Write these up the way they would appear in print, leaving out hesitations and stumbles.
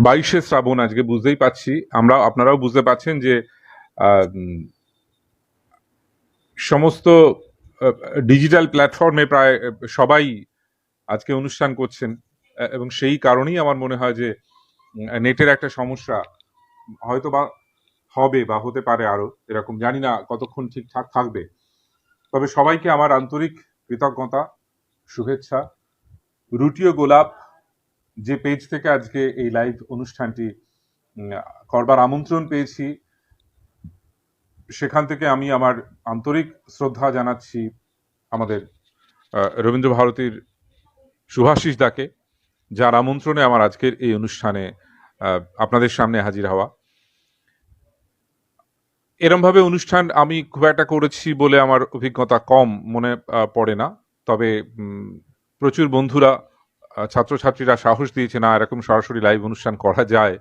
বাইশে শ্রাবণ আজকে বুঝতেই পাচ্ছি, আপনারাও বুঝতে পাচ্ছেন যে সমস্ত ডিজিটাল প্ল্যাটফর্মে প্রায় সবাই আজকে অনুষ্ঠান করছেন, এবং সেই কারণেই আমার মনে হয় যে নেটের একটা সমস্যা হয়তো বা হবে বা হতে পারে, আরো এরকম জানি না কতক্ষণ ঠিকঠাক থাকবে। তবে সবাইকে আমার আন্তরিক কৃতজ্ঞতা, শুভেচ্ছা। রুটি ও গোলাপ যে পেজ থেকে আজকে এই লাইভ অনুষ্ঠানটি করবার আমন্ত্রণ পেয়েছি, সেখান থেকে আমি আমার আন্তরিক শ্রদ্ধা জানাচ্ছি আমাদের রবীন্দ্র ভারতীর শুভাশিস দাকে, যার আমন্ত্রণে আমার আজকের এই অনুষ্ঠানে আপনাদের সামনে হাজির হওয়া। এরমভাবে অনুষ্ঠান আমি খুব একটা করেছি বলে আমার অভিজ্ঞতা কম মনে পড়ে না, তবে প্রচুর বন্ধুরা, ছাত্রছাত্রীরা সাহস দিয়েছে না এরকম সরাসরি লাইভ অনুষ্ঠান করা যায়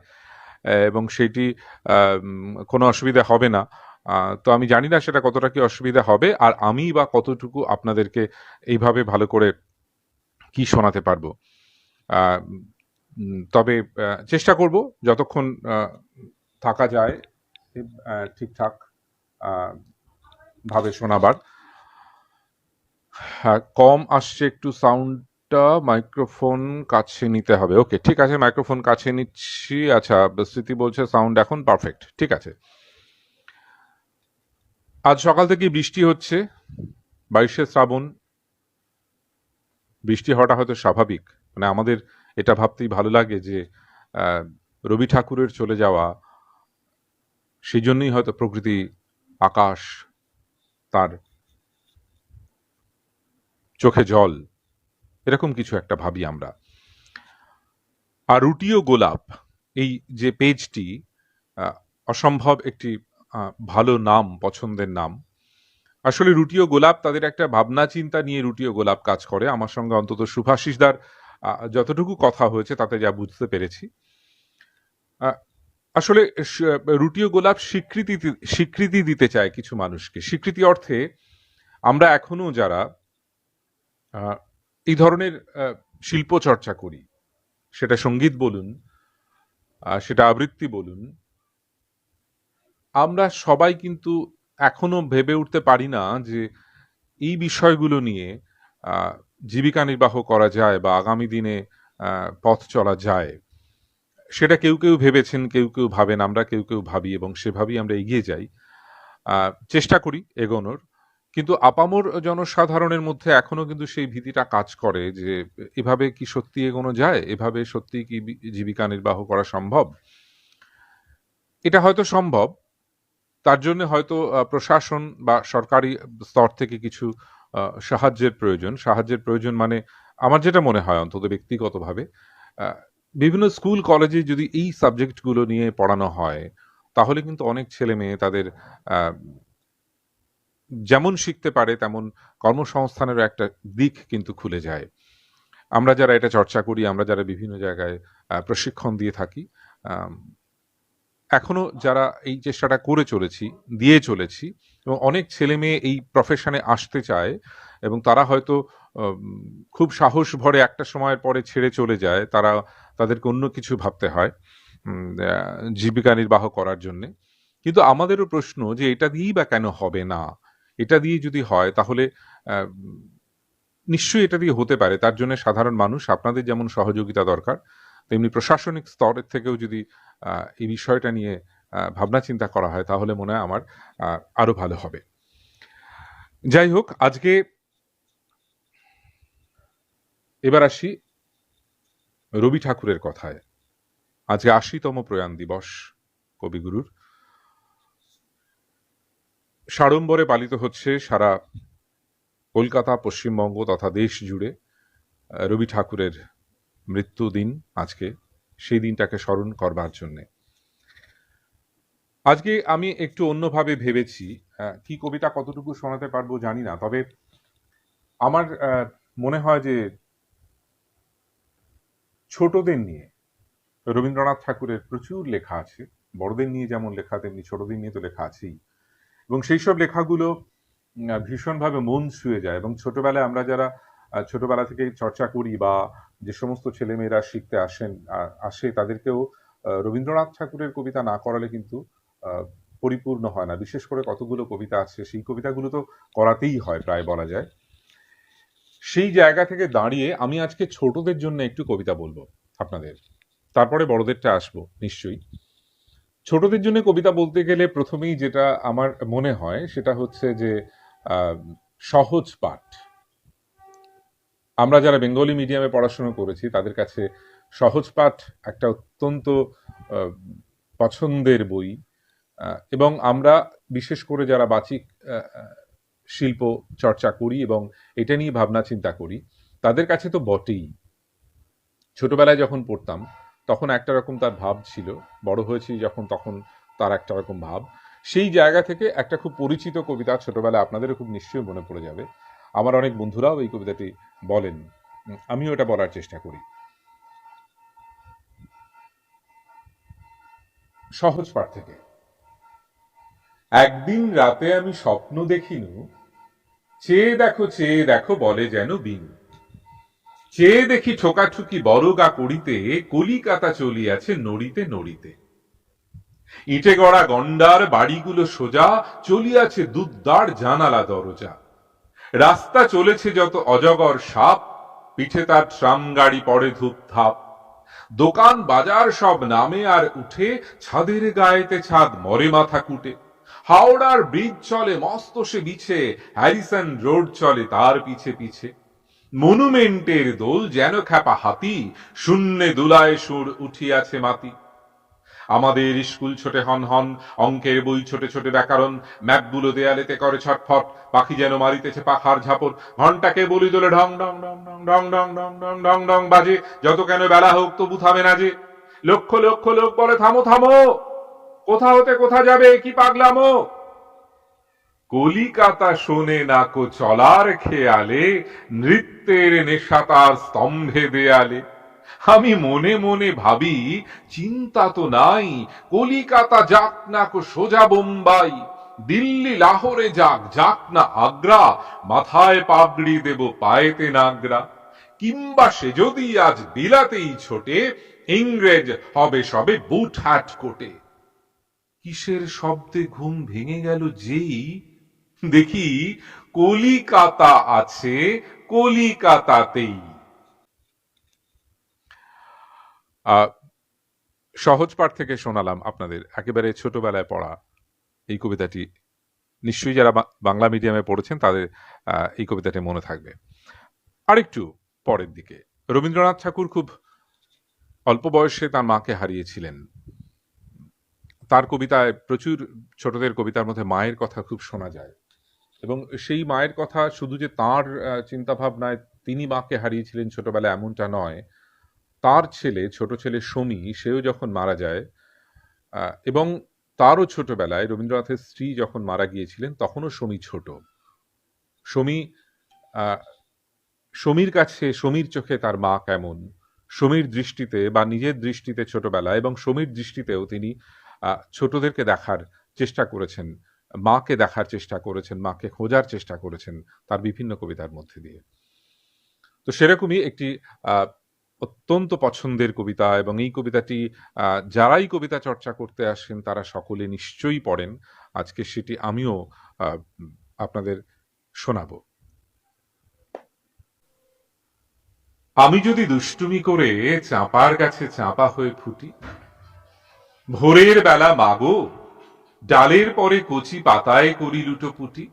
এবং সেটি কোনো অসুবিধা হবে না। তো আমি জানি না সেটা কতটা কি অসুবিধা হবে, আর আমি বা কতটুকু আপনাদেরকে এইভাবে ভালো করে কি শোনাতে পারবো। তবে চেষ্টা করব যতক্ষণ থাকা যায় ঠিকঠাক ভাবে শোনাবার। কম আসছে একটু সাউন্ডটা, মাইক্রোফোন কাছে নিতে হবে। ওকে, ঠিক আছে, মাইক্রোফোন কাছে নিচ্ছি। আচ্ছা, স্মৃতি বলছে সাউন্ড এখন পারফেক্ট, ঠিক আছে। আজ সকাল থেকে বৃষ্টি হচ্ছে, 22শে শ্রাবণ। বৃষ্টি হওয়াটা হয়তো স্বাভাবিক, মানে আমাদের এটা ভাবতেই ভালো লাগে যে রবি ঠাকুরের চলে যাওয়া, সেই জন্যই হয়তো প্রকৃতি, আকাশ, তার চোখে জল, এরকম কিছু একটা ভাবি আমরা। আর রুটি ও গোলাপ এই যে পেজটি, অসম্ভব একটি ভালো নাম, পছন্দের নাম। আসলে রুটি ও গোলাপ তাদের একটা ভাবনা চিন্তা নিয়ে রুটি ও গোলাপ কাজ করে। আমার সঙ্গে অন্তত শুভাশিসদার যতটুকু কথা হয়েছে তাতে যা বুঝতে পেরেছি, আসলে রুটি ও গোলাপ স্বীকৃতি দিতে চায় কিছু মানুষকে। স্বীকৃতি অর্থে আমরা এখনো যারা এই ধরনের শিল্প চর্চা করি, সেটা সঙ্গীত বলুন, সেটা আবৃত্তি বলুন, আমরা সবাই কিন্তু এখনো ভেবে উঠতে পারি না যে এই বিষয়গুলো নিয়ে জীবিকা নির্বাহ করা যায় বা আগামী দিনে পথ চলা যায়। সেটা কেউ কেউ ভেবেছেন, কেউ কেউ ভাবেন, আমরা কেউ কেউ ভাবি, এবং সেভাবেই আমরা এগিয়ে যাই, চেষ্টা করি এগোনোর। কিন্তু আপামর জনসাধারণের মধ্যে এখনো কিন্তু সেই ভীতিটা কাজ করে যে এভাবে কি সত্যি এগোনো যায়, এভাবে সত্যি কি জীবিকা নির্বাহ করা সম্ভব। এটা হয়তো সম্ভব, তার জন্য হয়তো প্রশাসন বা সরকারি স্তর থেকে কিছু সাহায্যের প্রয়োজন। মানে আমার যেটা মনে হয়, অন্তত ব্যক্তিগতভাবে, বিভিন্ন স্কুল কলেজে যদি এই সাবজেক্টগুলো নিয়ে পড়ানো হয়, তাহলে কিন্তু অনেক ছেলে মেয়ে তাদের যেমন শিখতে পারে তেমন কর্মসংস্থানেরও একটা দিক কিন্তু খুলে যায়। আমরা যারা এটা চর্চা করি, আমরা যারা বিভিন্ন জায়গায় প্রশিক্ষণ দিয়ে থাকি, এখনো যারা এই চেষ্টাটা দিয়ে চলেছি, এবং অনেক ছেলে মেয়ে এই প্রফেশনে আসতে চায়, এবং তারা হয়তো খুব সাহস ভরে একটা সময়ের পরে ছেড়ে চলে যায়, তাদেরকে অন্য কিছু ভাবতে হয় জীবিকা নির্বাহ করার জন্যে। কিন্তু আমাদেরও প্রশ্ন যে এটা দিয়েই বা কেন হবে না। এটা দিয়ে যদি হয় তাহলে নিশ্চয়ই এটা দিয়ে হতে পারে। তার জন্য সাধারণ মানুষ, আপনাদের যেমন সহযোগিতা দরকার, তেমনি প্রশাসনিক স্তরের থেকেও যদি এই বিষয়টা নিয়ে ভাবনা চিন্তা করা হয়, তাহলে মনে হয় আমার আরো ভালো হবে। যাই হোক, আজকে এবার আসি রবি ঠাকুরের কথায়। আজকে ৮০তম প্রয়াণ দিবস কবিগুরুর। সাড়ম্বরে পালিত হচ্ছে সারা কলকাতা, পশ্চিমবঙ্গ তথা দেশ জুড়ে রবি ঠাকুরের মৃত্যু দিন আজকে, সেই দিনটাকে স্মরণ করবার জন্যে। আজকে আমি একটু অন্যভাবে ভেবেছি, কি কবিতা কতটুকু শোনাতে পারবো জানি না, তবে আমার মনে হয় যে ছোটদের নিয়ে রবীন্দ্রনাথ ঠাকুরের প্রচুর লেখা আছে। বড়দের নিয়ে যেমন লেখা, তেমনি ছোটদের নিয়ে তো লেখা আছেই, এবং সেই সব লেখাগুলো ভীষণভাবে মন ছুঁয়ে যায়। এবং ছোটবেলায় আমরা যারা ছোটবেলা থেকে চর্চা করি বা যে সমস্ত ছেলেমেয়েরা শিখতে আসে তাদেরকেও রবীন্দ্রনাথ ঠাকুরের কবিতা না করালে কিন্তু আহ, পরিপূর্ণ হয় না। বিশেষ করে কতগুলো কবিতা আছে, সেই কবিতাগুলো তো করাতেই হয় প্রায় বলা যায়। সেই জায়গা থেকে দাঁড়িয়ে আমি আজকে ছোটদের জন্য একটু কবিতা বলবো আপনাদের, তারপরে বড়দেরটা আসবো নিশ্চয়ই। ছোটদের জন্য কবিতা বলতে গেলে প্রথমেই যেটা আমার মনে হয় সেটা হচ্ছে যে আহ, সহজ পাঠ। আমরা যারা বেঙ্গলি মিডিয়ামে পড়াশোনা করেছি তাদের কাছে সহজ পাঠ একটা অত্যন্ত আহ, পছন্দের বই। এবং আমরা বিশেষ করে যারা বাচিক আহ, আহ, শিল্প চর্চা করি এবং এটা নিয়ে ভাবনা চিন্তা করি, তাদের কাছে তো বটেই। ছোটবেলায় যখন পড়তাম তখন একটা রকম তার ভাব ছিল, বড় হয়েছি যখন তখন তার একটা রকম ভাব। সেই জায়গা থেকে একটা খুব পরিচিত কবিতা ছোটবেলায় আপনাদেরও খুব নিশ্চয়ই মনে পড়ে যাবে, আমার অনেক বন্ধুরাও এই কবিতাটি বলেন, আমিও এটা বলার চেষ্টা করি। সহজ পাঠ থেকে। একদিন রাতে আমি স্বপ্ন দেখিনু, চেয়ে দেখো বলে যেন বিন। চেয়ে দেখি ঠোকাঠুকি বড়গা করিতে, কলিকাতা চলিয়াছে নড়িতে নড়িতে। ইটে গড়া গন্ডার বাড়িগুলো সোজা, চলিয়াছে দুদ্দার জানালা দরজা। রাস্তা চলেছে যত অজগর সাপ, পিঠে তার ট্রাম গাড়ি পড়ে ধূপ ধাপ। দোকান বাজার সব নামে আর উঠে, ছাদের গায়েতে ছাদ মরে মাথা কুটে। হাওড়ার ব্রিজ চলে মস্ত সে বিছে, হ্যারিসন রোড চলে তার পিছে পিছে। মনুমেন্টের দোল যেন খ্যাপা হাতি, শূন্যে দুলায় সুর উঠিয়াছে মাতি। আমাদের স্কুল ছোটে হন হন, অঙ্কের বই ছোটে ছোটে ব্যাকরণ, ম্যাপগুলো দেয়ালেতে করে ছটফট, পাখি যেন মারিতেছে পাখার ঝাপট। ঘন্টাকে বলি দোলে ঢং ঢং ঢং ঢং ঢং ঢং ঢং ঢং ঢং ঢং বাজে, যত কেন বেলা হোক তবু থামে না যে। লক্ষ লক্ষ লোক বলে থামো থামো, কোথা হতে কোথা যাবে কি পাগলামো। কলিকাতা শোনে নাকো চলার খেয়ালে, নৃত্যের নেশা তার স্তম্ভে দেয়ালে। আমি মনে মনে ভাবি, চিন্তা তো নাই, কলিকাতা যাক না কো সোজা বোম্বাই। দিল্লি লাহোরে যাক, যাক না আগ্রা, মাথায় পাগড়ি দেব পায়েতে নাগরা। কিংবা সে যদি আজ বিলাতেই ছোটে, ইংরেজ হবে সবে বুট হ্যাট কোটে। কিসের শব্দে ঘুম ভেঙে গেল যেই, দেখি কলিকাতা আছে কলিকাতাতেই। সহজ পাঠ থেকে শোনালাম আপনাদের একেবারে ছোটবেলায় পড়া এই কবিতাটি। নিশ্চয়ই যারা বাংলা মিডিয়ামে পড়েছেন তাদের এই কবিতাটি মনে থাকবে। আরেকটু পরের দিকে, রবীন্দ্রনাথ ঠাকুর খুব অল্প বয়সে তার মাকে হারিয়েছিলেন। তার কবিতায় প্রচুর, ছোটদের কবিতার মধ্যে মায়ের কথা খুব শোনা যায়। এবং সেই মায়ের কথা শুধু যে তাঁর চিন্তা ভাবনায় তিনি মাকে হারিয়েছিলেন ছোটবেলায় এমনটা নয়। তার ছেলে, ছোট ছেলে সমী, সেও যখন মারা যায়, এবং তারও ছোটবেলায় রবীন্দ্রনাথের স্ত্রী যখন মারা গিয়েছিলেন তখনও সমী ছোট। সমী, সমীর কাছে, সমীর চোখে তার মা কেমন, সমীর দৃষ্টিতে বা নিজের দৃষ্টিতে ছোটবেলা এবং সমীর দৃষ্টিতেও তিনি ছোটদেরকে দেখার চেষ্টা করেছেন, মাকে দেখার চেষ্টা করেছেন, মাকে খোঁজার চেষ্টা করেছেন তার বিভিন্ন কবিতার মধ্যে দিয়ে। তো সেরকমই একটি অত্যন্ত পছন্দের কবিতা, এবং এই কবিতাটি যারাই কবিতা চর্চা করতে আসেন তারা সকলে নিশ্চয়ই পড়েন। আজকে সেটি আমিও আপনাদের শোনাবো। আমি যদি দুষ্টুমি করে চাঁপার কাছে চাঁপা হয়ে ফুটি, ভোরের বেলা মাগো ডালের পরে কচি পাতায় করি লুটোপুটি,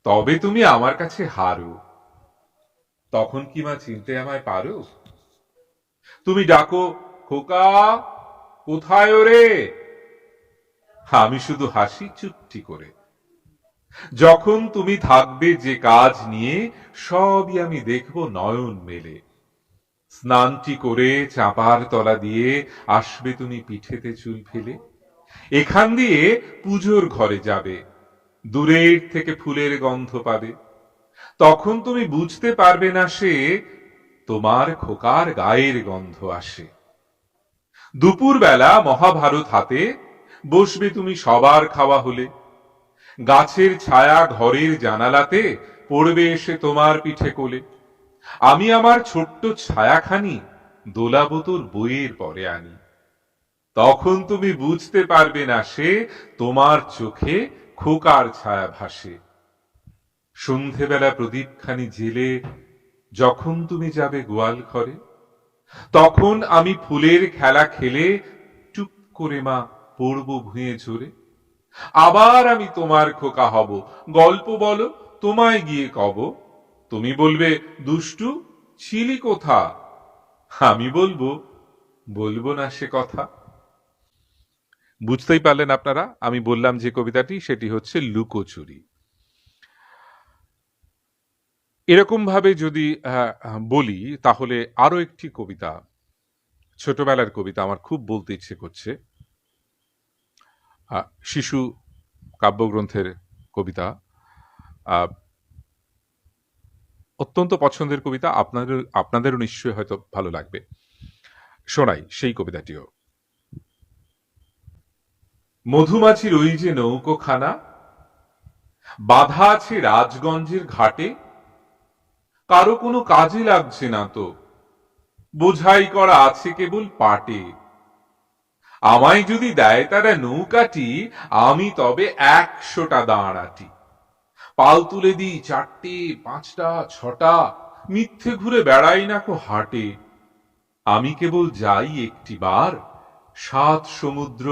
তবে তুমি আমার কাছে হারো, তখন কি মা চিনতে আমায় পারো? তুমি ডাকো খোকা, কোথায় রে? আমি শুধু হাসি চুপটি করে। যখন তুমি থাকবে যে কাজ নিয়ে, সবই আমি দেখব নয়ন মেলে। স্নানটি করে চাপার তলা দিয়ে আসবে তুমি পিঠেতে চুল ফেলে। এখান দিয়ে পুজোর ঘরে যাবে, দূরের থেকে ফুলের গন্ধ পাবে। তখন তুমি বুঝতে পারবে না সে তোমার খোকার গায়ের গন্ধ আসে। দুপুর বেলা মহাভারত হাতে বসবে তুমি সবার খাওয়া হলে। গাছের ছায়া ঘরের জানালাতে পড়বে এসে তোমার পিঠে কোলে। আমি আমার ছোট্ট ছায়াখানি দোলাবো তোর বইয়ের পরে আনি। তখন তুমি বুঝতে পারবে না সে তোমার চোখে খোকার ছায়া ভাসে। সন্ধেবেলা প্রদীপখানি জেলে যখন তুমি যাবে গোয়াল ঘরে, তখন আমি ফুলের খেলা খেলে চুপ করে মা পড়ব ভুঁয়ে ঝরে। আবার আমি তোমার খোকা হব, গল্প বলো তোমায় গিয়ে কব। তুমি বলবে দুষ্টু ছিলি কোথা, আমি বলবো বলবো না সে কথা। বুঝতেই পারলেন আপনারা, আমি বললাম যে কবিতাটি সেটি হচ্ছে লুকোচুরি। এরকম ভাবে যদি বলি তাহলে আরো একটি কবিতা, ছোটবেলার কবিতা আমার খুব বলতে ইচ্ছে করছে। শিশু কাব্যগ্রন্থের কবিতা, অত্যন্ত পছন্দের কবিতা, আপনাদেরও নিশ্চয়ই হয়তো ভালো লাগবে। শোনাই সেই কবিতাটিও। মধুমাছির ওই যে নৌকোখানা বাধা আছে রাজগঞ্জের ঘাটে, কারো কোনো কাজে লাগছে না তো, বোঝাই করা আছে কেবল পাটে। আমায় যদি দেয় তারা নৌকাটি, আমি তবে 100টা দাঁড়াটি। পাল তুলে দিই 4টে 5টা 6টা, মিথ্যে ঘুরে বেড়াই না কো হাটে। আমি কেবল যাই একটি বার 7 সমুদ্র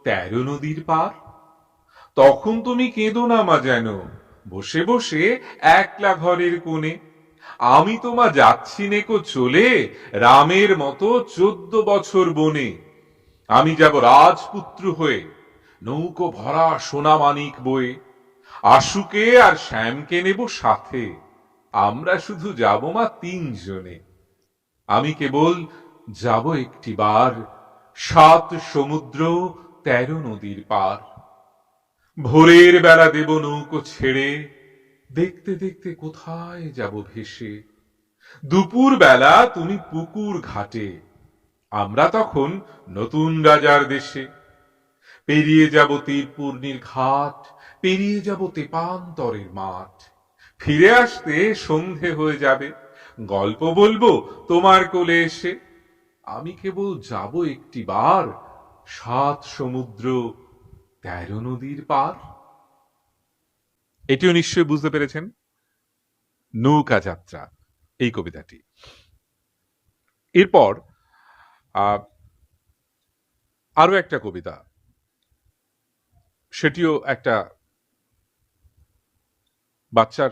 13 নদীর পার। তখন তুমি কেঁদো না মা যেন, বসে বসে একলা ঘরের কোণে। আমি তোমা যাচ্ছি নেকো চলে রামের মতো 14 বছর বনে। আমি যাব রাজপুত্র হয়ে নৌকো ভরা সোনা মানিক বয়ে। আশুকে আর শ্যামকে নেব সাথে, আমরা শুধু যাব মা 3 জনে। আমি কেবল যাব একটি বার 7 সমুদ্র 13 নদীর পার। ভোরের বেলা দেব নৌকো ছেড়ে, দেখতে দেখতে কোথায় যাব ভেসে। দুপুর বেলা তুমি পুকুর ঘাটে, আমরা তখন নতুন রাজার দেশে। পেরিয়ে যাব তীরপূর্ণির ঘাট, পেরিয়ে যাব তেপান্তরের মাঠ। ফিরে আসতে সন্ধে হয়ে যাবে, গল্প বলবো তোমার কোলে এসে। আমি কেবল যাব একটি বার 7 সমুদ্র 13 নদীর পার। এটিও নিশ্চয়ই বুঝতে পেরেছেন, নৌকা যাত্রা এই কবিতাটি। এরপর আরো একটা কবিতা, সেটিও একটা বাচ্চার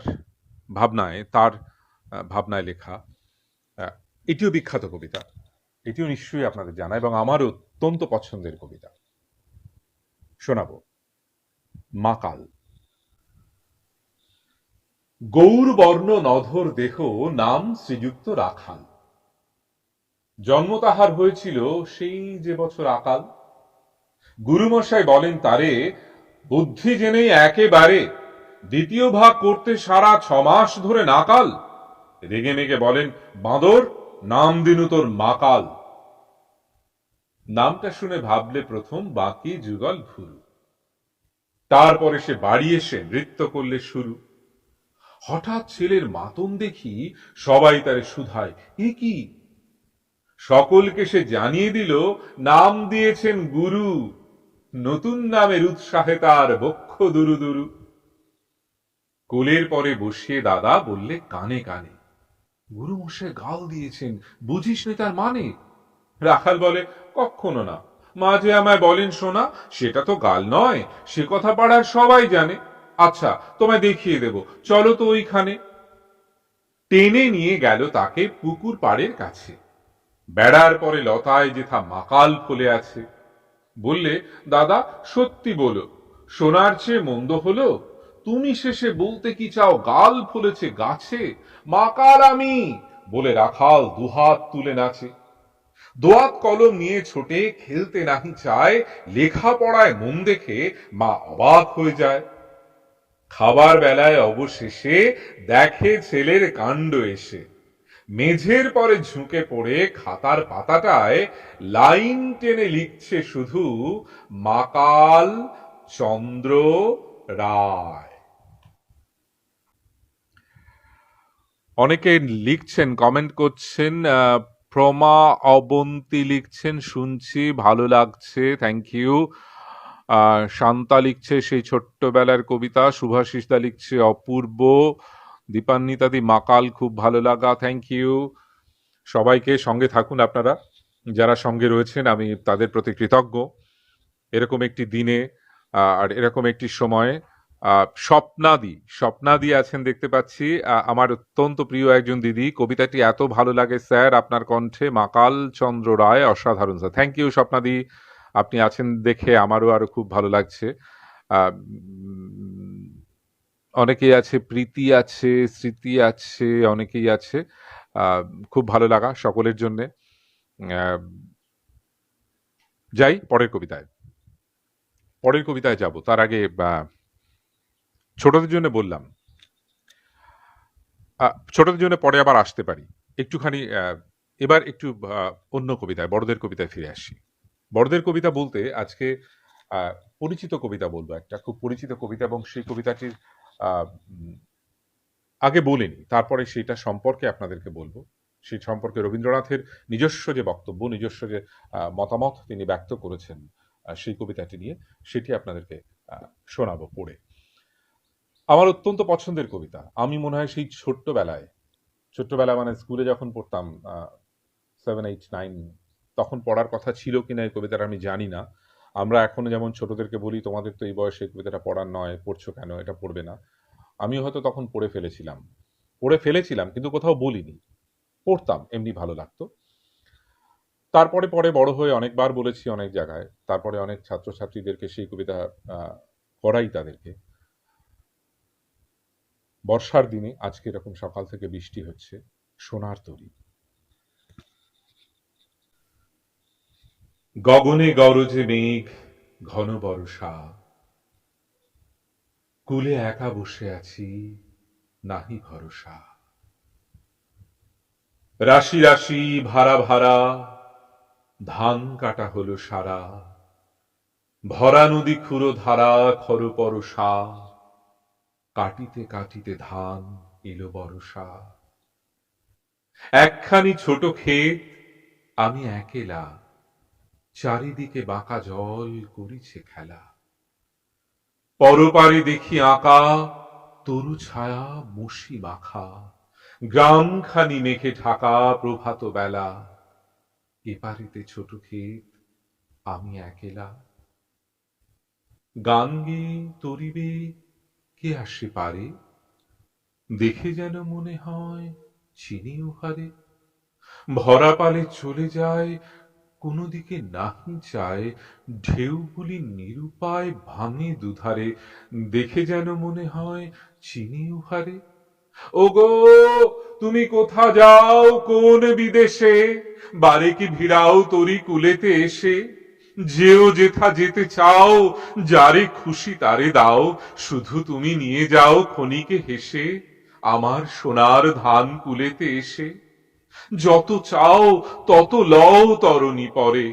ভাবনায়, তার ভাবনায় লেখা। এটিও বিখ্যাত কবিতা, এটিও নিশ্চয়ই আপনাদের জানা এবং আমার অত্যন্ত পছন্দের কবিতা। শোনাবো মাকাল। গৌর বর্ণ নধর দেহ, নাম শ্রীযুক্ত রাখাল। জন্ম তাহার হয়েছিল সেই যে বছর আকাল। গুরুমশাই বলেন তারে, বুদ্ধি জেনেই একেবারে দ্বিতীয় ভাগ করতে সারা 6 মাস ধরে নাকাল। রেগে মেগে বলেন, বাঁদর নাম দিনু তোর মাকাল। নামটা শুনে ভাবলে প্রথম বাকি যুগল ভুরু। তারপরে সে বাড়ি এসে নৃত্য করলে শুরু। হঠাৎ ছেলের মাতম দেখি সবাই তারে শুধায়, এ কি? সকলকে সে জানিয়ে দিল নাম দিয়েছেন গুরু। নতুন নামের উৎসাহে তার বক্ষ দুরু দুরু। কোলের পরে বসিয়ে দাদা বললে কানে কানে, গুরু মশাই গাল দিয়েছেন, বুঝিস নি তার মানে? রাখাল বলে, কখনো না, মা যে আমায় বলেন শোনা, সেটা তো গাল নয়, সে কথা পাড়ার সবাই জানে। আচ্ছা তোমায় দেখিয়ে দেব, চলো তো ওইখানে। টেনে নিয়ে গেল তাকে পুকুর পাড়ের কাছে। বেড়ার পরে লতায় যেথা মাকাল ফলে আছে। বললে, দাদা সত্যি বলো, সোনার চেয়ে মন্দ হলো? তুমি শেষে বলতে কি চাও গাল ফলেছে গাছে? মাকাল আমি বলে রাখাল দুহাত তুলে নাচে। দোয়াত কলম নিয়ে ছোটে, খেলতে নাহি চায়, লেখাপড়ায় মন দেখে মা অবাক হয়ে যায়। খাবার বেলায় অবশেষে দেখে ছেলের কাণ্ড এসে। মেঝের পরে ঝুঁকে পড়ে খাতার পাতাটায় লাইন টেনে লিখছে শুধু, মাকাল চন্দ্র রায়। অনেকে লিখছেন, কমেন্ট করছেন। প্রমা অবন্তী লিখছেন, শুনছি, ভালো লাগছে, থ্যাংক ইউ। শান্তা লিখছে সেই ছোট্টবেলার কবিতা। শুভাশিসদা লিখছে অপূর্ব। দীপান্বিতাদি মাকাল, খুব ভালো লাগা, থ্যাংক ইউ। সবাইকে সঙ্গে থাকুন আপনারা, যারা সঙ্গে রয়েছেন আমি তাদের প্রতি কৃতজ্ঞ। এরকম একটি দিনে আর এরকম একটি সময়ে স্বপ্নাদি আছেন দেখতে পাচ্ছি। আমার অত্যন্ত প্রিয় একজন দিদি। কবিতাটি এত ভালো লাগে স্যার আপনার কণ্ঠে, মাকাল চন্দ্র রায়, অসাধারণ স্যার। থ্যাংক ইউ স্বপ্নাদি, আপনি আছেন দেখে আমারও আরো খুব ভালো লাগছে। অনেকেই আছে, প্রীতি আছে, স্মৃতি আছে, অনেকেই আছে। খুব ভালো লাগা সকলের জন্যে। যাই পরের কবিতায় যাব, তার আগে ছোটদের জন্য বললাম, ছোটদের জন্য পরে আবার আসতে পারি একটুখানি। এবার একটু অন্য কবিতায়, বড়দের কবিতায় ফিরে আসি। বড়দের কবিতা বলতে আজকে পরিচিত কবিতা বলবো, একটা খুব পরিচিত কবিতা, এবং সেই কবিতাটির আগে বলিনি, তারপরে সেইটা সম্পর্কে আপনাদেরকে বলবো। সেই সম্পর্কে রবীন্দ্রনাথের নিজস্ব যে বক্তব্য, নিজস্ব যে মতামত তিনি ব্যক্ত করেছেন সেই কবিতাটি নিয়ে, সেটি আপনাদেরকে শোনাবো পড়ে। আমার অত্যন্ত পছন্দের কবিতা। আমি মনে হয় সেই ছোট্টবেলা মানে স্কুলে যখন পড়তাম, 7, 8, 9, তখন পড়ার কথা ছিল কিনা এই কবিতাটা আমি জানি না। আমরা এখনো যেমন ছোটদেরকে বলি তোমাদের তো এই বয়সে এই কবিতাটা পড়ার নয়, পড়ছো কেন, এটা পড়বে না। আমি হয়তো তখন পড়ে ফেলেছিলাম কিন্তু কোথাও বলিনি, পড়তাম, এমনি ভালো লাগতো। তারপরে পরে বড় হয়ে অনেকবার বলেছি অনেক জায়গায়, তারপরে অনেক ছাত্রছাত্রীদেরকে সেই কবিতা পড়াই তাদেরকে। বর্ষার দিনে আজকে এরকম সকাল থেকে বৃষ্টি হচ্ছে, সোনার তরী গগনে গরজে মেঘ, ঘন বর্ষা, কুলে একা বসে আছি, নাহি ভরসা। রাশি রাশি ভাড়া ভাড়া, ধান কাটা হলো সারা, ভরা নদী ক্ষুরো ধারা, খর পরশা, কাটিতে কাটিতে ধান এলো বরষা। একখানি ছোট ক্ষেত, আমি একেলা, চারিদিকে বাঁকা জল করিছে খেলা। পরপারে দেখি আঁকা, তরু ছায়া মুষি মাখা, গ্রামখানি মেঘে ঢাকা, প্রভাত বেলা। এপারেতে ছোট ক্ষেত, আমি একেলা, গান গেয়ে তরিবে কে আসে পারে, দেখে যেন মনে হয় চিনি উহারে। ভরা পালে চলে যায়, কোনো দিকে নাহি চায়, ঢেউগুলি নিরুপায় ভাঙে দুধারে, দেখে যেন মনে হয় চিনি উহারে। ওগো তুমি কোথা যাও কোন বিদেশে, বারে কি ভিড়াও তরি কুলেতে এসে। যেও যেথা যেতে চাও, যারে খুশি তারে দাও, শুধু তুমি নিয়ে যাও ক্ষণিকে হেসে, আমার সোনার ধান কুলেতে এসে। যত চাও তত লও তরণী পরে,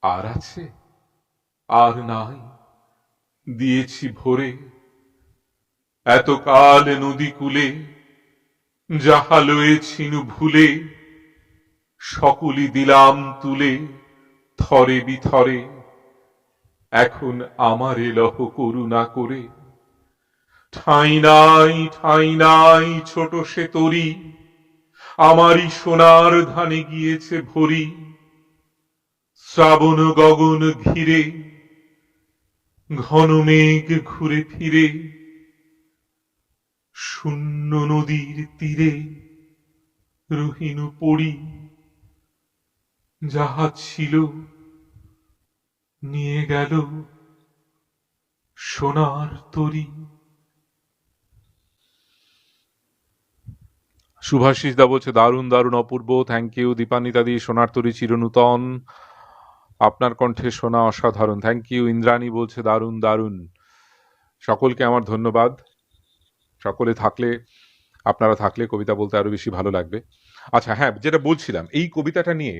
আর আছে আর নাই, দিয়েছি ভরে। এতকাল নদী কূলে যাহা লয়েছিনু ভুলে, সকলি দিলাম তুলে থরে বিথরে। এখন আমারে লহ করুণা করে, ঠাঁই নাই ছোট সে তরি, আমারই সোনার ধানে গিয়েছে ভরি। শ্রাবণ গগন ঘিরে, ঘন মেঘ ঘুরে ফিরে, শূন্য নদীর তীরে রহিনু পড়ি। যাহা ছিল নিয়ে গেল সোনার তরী। শুভাশিস দা বলছে দারুণ দারুণ অপূর্ব, থ্যাংক ইউ। দীপান্বিতাদি সোনার তরী চিরনূতন, আপনার কণ্ঠে শোনা অসাধারণ, থ্যাংক ইউ। ইন্দ্রাণী বলছে দারুণ দারুণ। সকলকে আমার ধন্যবাদ। সকলে থাকলে, আপনারা থাকলে কবিতা বলতে আরো বেশি ভালো লাগবে। আচ্ছা হ্যাঁ, যেটা বলছিলাম, এই কবিতাটা নিয়ে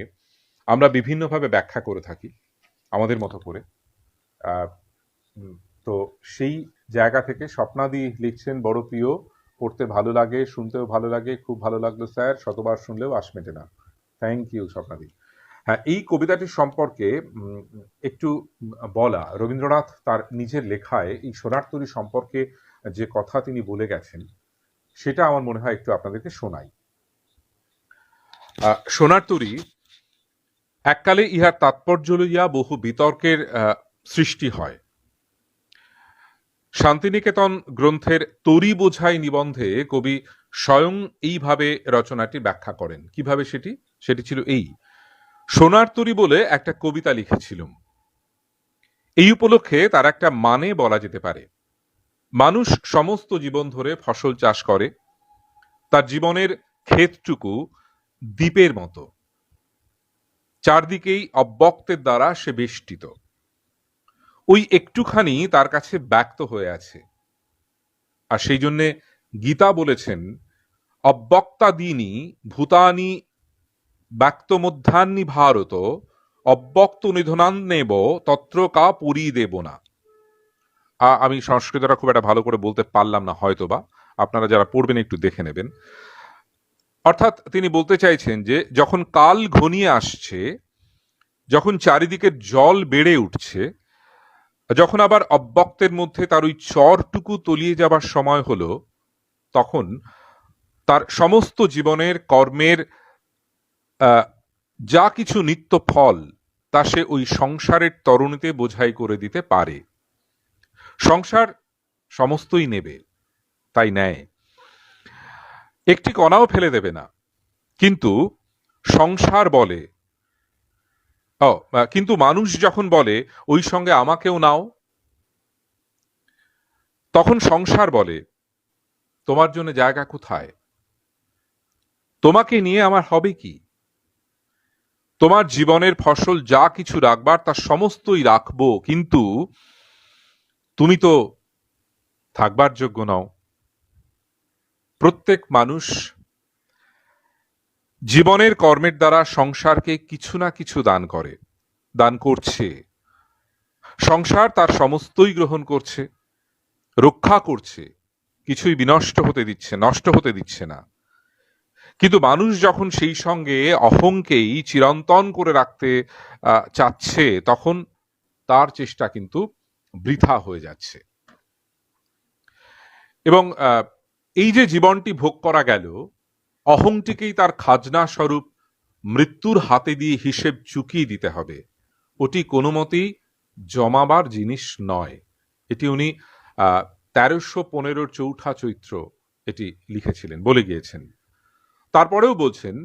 আমরা বিভিন্নভাবে ব্যাখ্যা করে থাকি আমাদের মতো করে। তো সেই জায়গা থেকে স্বপ্নাদি লিখছেন বড় প্রিয় পড়তে ভালো লাগে, শুনতেও ভালো লাগে। খুব ভালো লাগলো স্যার, শতবার শুনলেও আশ মেটে না। থ্যাংক ইউ স্বপ্নাদি। হ্যাঁ, এই কবিতাটির সম্পর্কে একটু বলা, রবীন্দ্রনাথ তার নিজের লেখায় এই সোনার তরী সম্পর্কে যে কথা তিনি বলে গেছেন সেটা আমার মনে হয় একটু আপনাদেরকে শোনাই। সোনার তরী এককালে ইহার তাৎপর্য লইয়া বহু বিতর্কের সৃষ্টি হয়। শান্তিনিকেতন গ্রন্থের তরী বোঝাই নিবন্ধে কবি স্বয়ং এইভাবে রচনাটি ব্যাখ্যা করেন। কিভাবে সেটি ছিল এই: সোনার তরী বলে একটা কবিতা লিখেছিলুম। এই উপলক্ষে তার একটা মানে বলা যেতে পারে। মানুষ সমস্ত জীবন ধরে ফসল চাষ করে, তার জীবনের ক্ষেতটুকু দ্বীপের মতো, চারদিকেই অব্যক্তের দ্বারা সে বেষ্টিত। ওই একটুখানি তার কাছে ব্যক্ত হয়ে আছে, আর সেই জন্যে গীতা বলেছেন, অব্যক্তাদীনি ভূতানি ব্যক্তমধ্যান্নি ভারত অব্যক্ত নিধনান্নেব তত্র কা পুরী দেব না। আমি সংস্কৃতটা খুব একটা ভালো করে বলতে পারলাম না, হয়তোবা আপনারা যারা পড়বেন একটু দেখে নেবেন। অর্থাৎ তিনি বলতে চাইছেন যে যখন কাল ঘনিয়ে আসছে, যখন চারিদিকে জল বেড়ে উঠছে, যখন আবার অব্যক্তের মধ্যে তার ওই চরটুকু তলিয়ে যাবার সময় হলো, তখন তার সমস্ত জীবনের কর্মের যা কিছু নিত্য ফল তা সে ওই সংসারের তরণীতে বোঝাই করে দিতে পারে। সংসার সমস্তই নেবে, তাই নেয়, একটি কণাও ফেলে দেবে না। কিন্তু সংসার বলে, কিন্তু মানুষ যখন বলে ওই সঙ্গে আমাকেও নাও, তখন সংসার বলে তোমার জন্য জায়গা কোথায়, তোমাকে নিয়ে আমার হবে কি, তোমার জীবনের ফসল যা কিছু রাখবার তার সমস্তই রাখবো, কিন্তু তুমি তো থাকবার যোগ্য নও। প্রত্যেক মানুষ জীবনের কর্মের দ্বারা সংসারকে কিছু না কিছু দান করে, দান করছে। সংসার তার সমস্তই গ্রহণ করছে, রক্ষা করছে, কিছুই বিনষ্ট হতে দিচ্ছে, নষ্ট হতে দিচ্ছে না। কিন্তু মানুষ যখন সেই সঙ্গে অহংকেই চিরন্তন করে রাখতে চাচ্ছে, তখন তার চেষ্টা কিন্তু বৃথা হয়ে যাচ্ছে। এবং এই যে জীবনটি ভোগ করা গেল, অহংটিকেই তার খাজনা স্বরূপ মৃত্যুর হাতে দিয়ে হিসেব চুকিয়ে দিতে হবে। ওটি কোনো মতেই জমাবার জিনিস নয়। এটি উনি 1315 চৌঠা চৈত্র এটি লিখেছিলেন, বলে গিয়েছেন। তারপরেও বলছেন,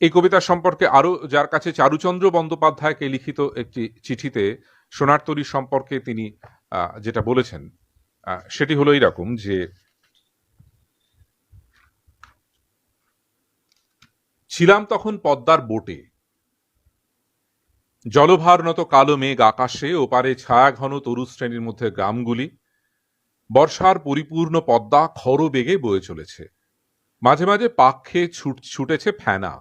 এই কবিতা সম্পর্কে আরো যার কাছে চারুচন্দ্র বন্দ্যোপাধ্যায়কে লিখিত একটি চিঠিতে সোনার তরী সম্পর্কে তিনি যেটা বলেছেন সেটি হলো এইরকম যে, ছিলাম তখন পদ্মার বোটে, জলভার নত কালো মেঘ আকাশে, ওপারে ছায়া ঘন তরু শ্রেণীর মধ্যে গ্রামগুলি, বর্ষার পরিপূর্ণ পদ্মা খর বেগে বয়ে চলেছে, মাঝে মাঝে পাক খেয়ে ছুটেছে ফেনা,